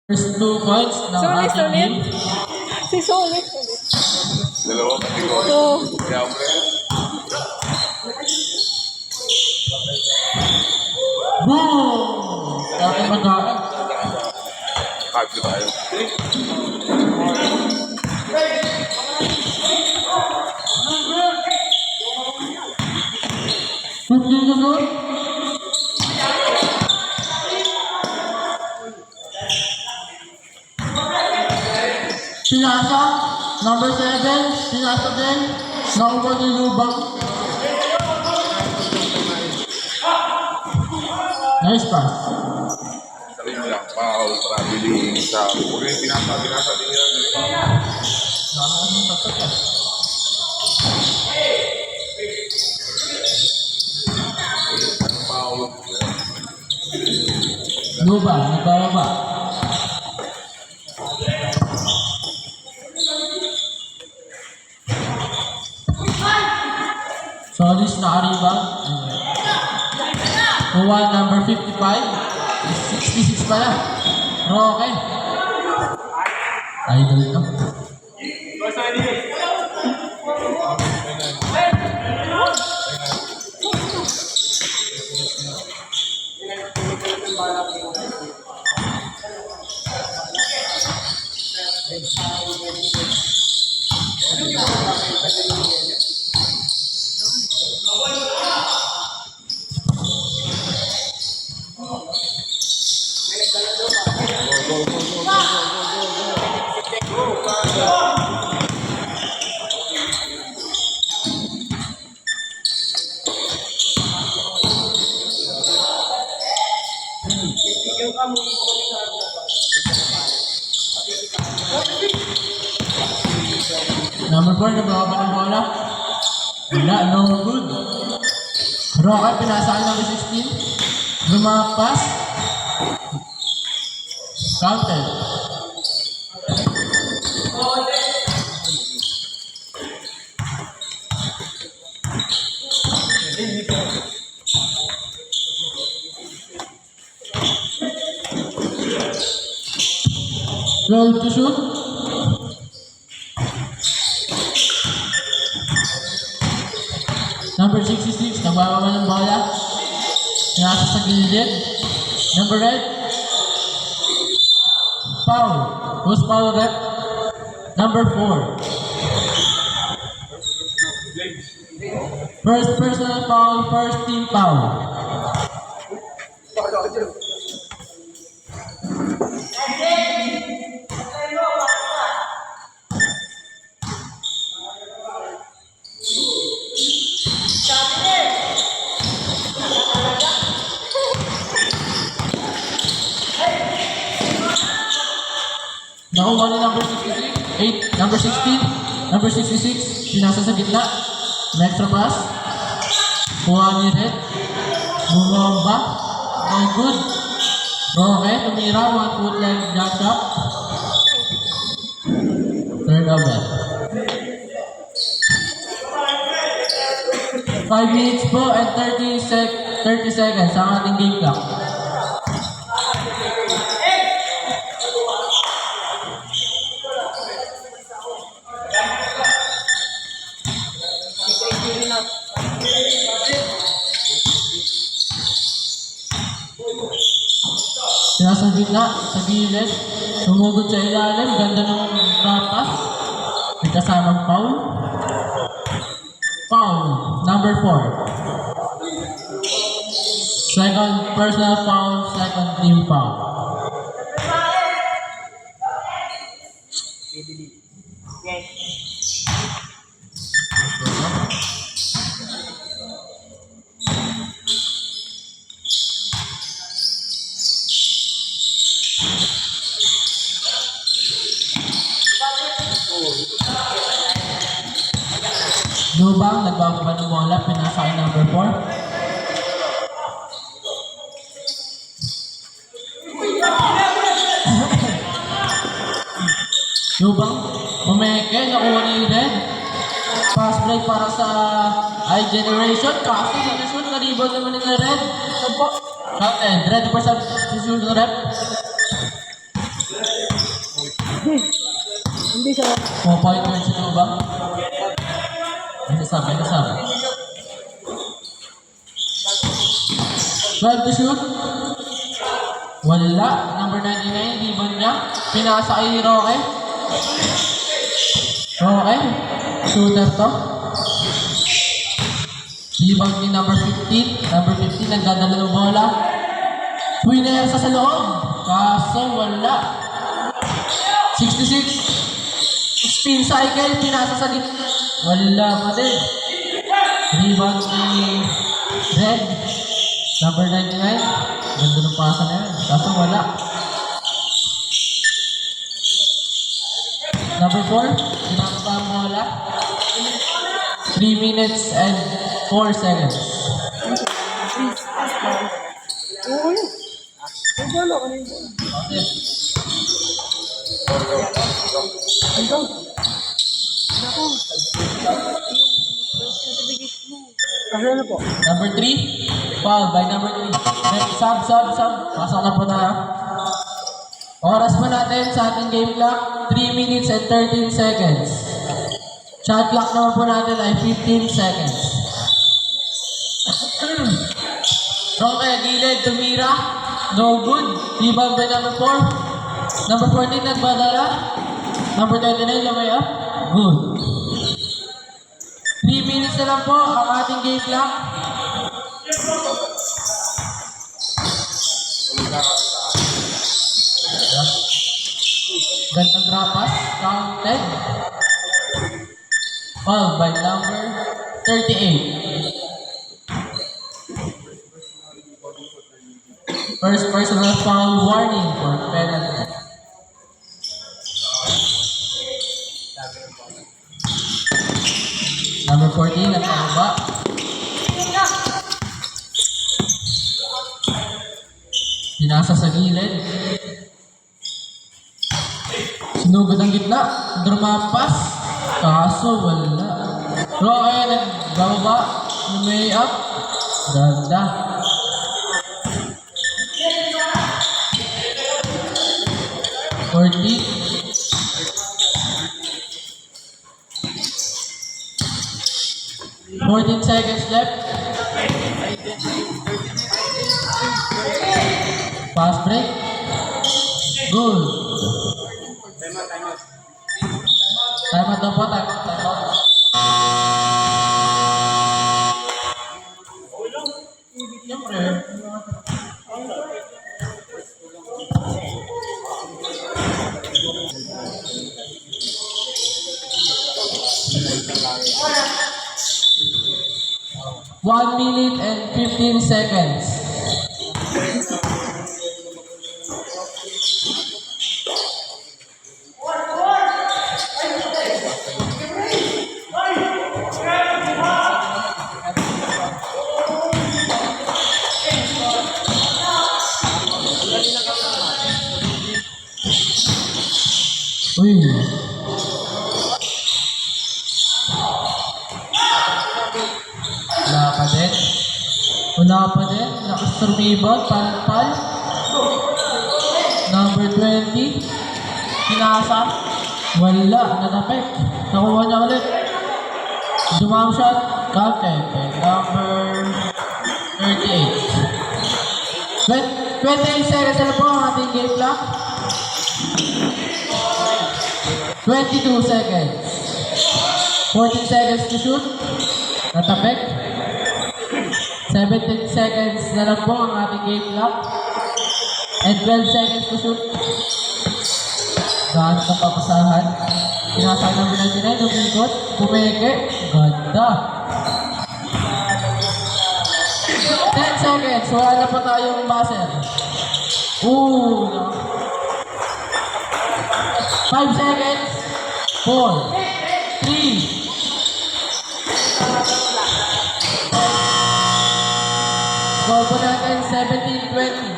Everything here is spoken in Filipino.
First 2 points ng Sulit, ating team. sulit. Si Sulit, sulit. Dalawa kategorya. So, Kaya pre, Boom! Dati mag-aarap. kagyo tayo. Hindi na nun. Pinasa, number 7, pinasa din. Nakuha ni Lubang. Nice pass. Sabihin mo lang, foul, traveling, sa huwag yung pinasa din yan. Anong foul? Lubang, nagbababa. Solis nakaribang. Kuha number 55. 66 pala. Roque. Idol to. Number 4, nababa ng bola. Wala, no good. Roque, pinasaan number 16. Lumapas. Counted. Roll to shoot. Number 66, nagbababa ng bola. Nasa sa gilid. Number 8. Foul. Who's foul rep? Number 4. First personal foul, first team foul. Nakuha ni number 66, 8, number 16, number 66, pinasa sa gitna. Next pass. Kuha ni Red. Bumomba. No good. Roque, tumira, 1 foot leg jump shot. Turnover. 5 minutes po and 30 seconds ang ating game clock. Nasa gitna, sa gilid, sumugod sa ilalim, ganda ng rapas. May kasamang foul. Foul, number 4. Second personal foul, second team foul. Lubang, nagbababa ng bola, pinasa kay number 4. Lubang, umeke, nakuha ni Red. Pass break para sa I-Generation. Kaso sa result, na-rebound naman ni Red. Counted, ready for substitution rep. Hindi siya. 4 point yun si Tuba. May sasabi. 12 to shoot. Wala. Number 99, rebound niya. Pinasa kay Roque. Roque. Shooter to. Rebound ni number 15. Number 15, nagdadala ng bola. Winner sa loob. Kaso wala. 66. Spin cycle. Pinasa sa gitna. Wala pa din. Rebound ni Red. Number 99. Ganda ng pasa na yun. Kaso wala. Number 4. Pinasa ang bola. 3 minutes and 4 seconds. Oo yun. Yung bola, ano yung bola? Okay. Ikaw. Ako. Yung birth certificate mo. Kasi ano po? Number 3. Foul by number 3. Sub. Pasok na po tayo. Oras po natin sa ating game clock. 3 minutes and 13 seconds. Shot clock naman po natin ay 15 seconds. Roque, gilid, tumira. No good. Rebound by number 4. Number 14, nagbadala. Number 29, lamay up. Good. 3 minutes na lang po ang ating game clock. Gandang drop pass. Counted. Foul by number 38. First personal foul warning for penalty. Number 14 at pababa. Pinasa sa gilid. Sinugod ang gitna. Drumapas. Kaso wala. Roque nagbababa. Lumay up. Ganda. Forty. Fourteen seconds left. Fast break. Good. Time out daw po. Time out. Siyempre. 1 minute and 15 seconds. Uy. Wala pa din. Nakasturmibot. Palpal. Number 20. Pinasa. Wala. Natapik. Nakuha niya ulit. Dumam shot. Counted. Number 38. 28 seconds na po ang ating game clock. 22 seconds. 14 seconds to shoot. Natapik. 17 seconds na lang po ang ating game clock. And 12 seconds to shoot. Gaan sa papasahan. Pinasa ng binagin ng ikot. Pumeke. Ganda. 10 seconds. Wala na po tayong buzzer. Ooh. 5 seconds. 4. 3. Score po natin 17-20.